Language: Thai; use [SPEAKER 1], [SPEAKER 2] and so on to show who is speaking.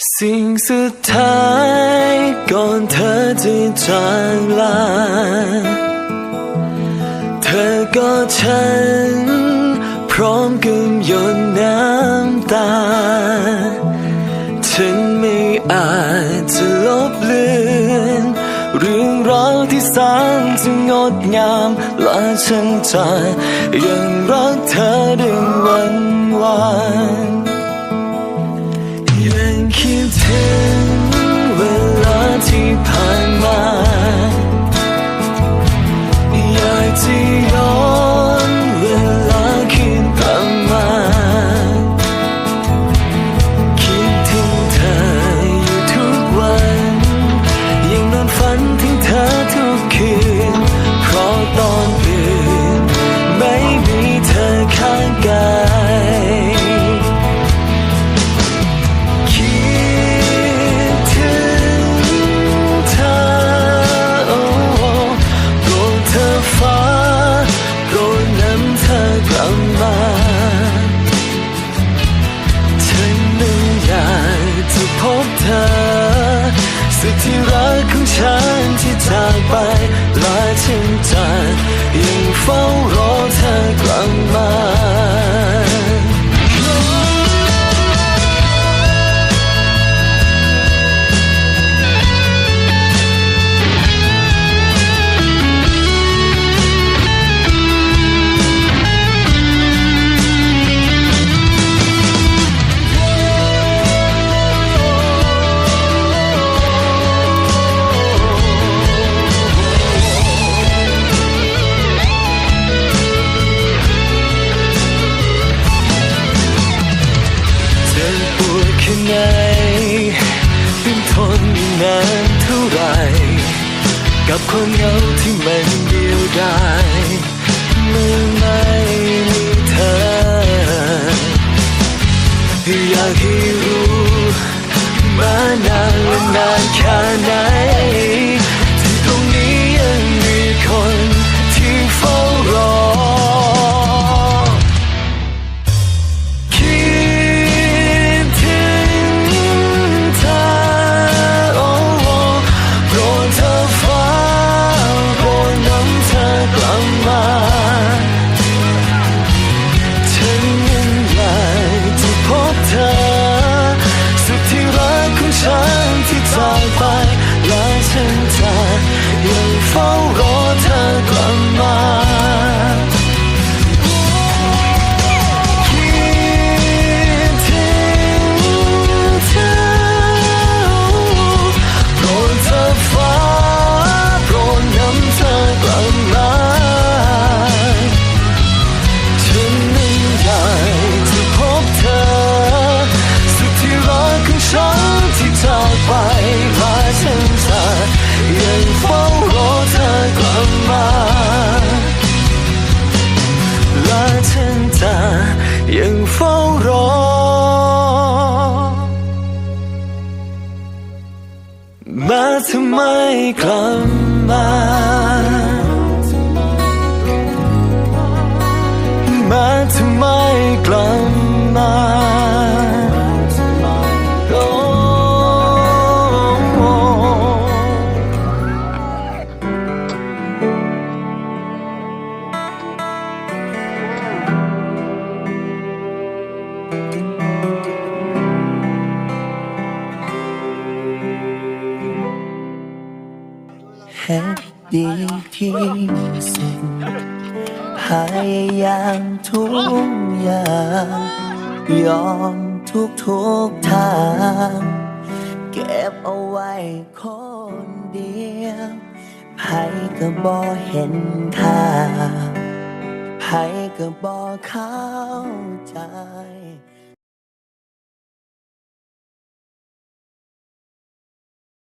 [SPEAKER 1] สิ่งสุดท้ายก่อนเธอจะจากลาเธอก็ฉันพร้อมกับหยดน้ำตาฉันไม่อาจจะลบเลือนเรื่องราวที่แสนจะงดงามและฉันจะยังรักเธอดึงวันวานยังคิดถึงเวลาที่ผ่านมาอยากจะย้อนเวลาคืนกลับมาคิดถึงเธออยู่ทุกวันยังนอนฝันถึงเธอทุกคืนเพราะตอนอื่นไม่มีเธอข้างกายสุดที่รักของฉันที่จากไปและฉันจะยังเฝ้ารอเธอกลับมาเป็นทนนานเท่าไรกับความเหงาที่มันเดียวดายเมื่อไม่มีเธออยากให้รู้มานานและนานแค่ไหนที่ตรงนี้ยังมีคนที่เฝ้ารอฉันที่จากไปและฉันจะยังเฝ้ารอเธอกลับมาคิดถึงเธอโปรดเธอฟ้าโปรดนำเธอกลับมาฉันนั้นอยากจะพบเธอสุดที่รักของฉันที่จากไปและฉันจะยังเฝ้ารอเธอกลับมาและฉันจะยังเฝ้ารอแม้เธอไม่กลับมาแม้เธอไม่กลับมา
[SPEAKER 2] ให้ดีที่สุดพยายามทุกอย่างยอมทุกทางเก็บเอาไว้คนเดียวไผก็บ่เห็นค่าไผก็บ่เข้าใจ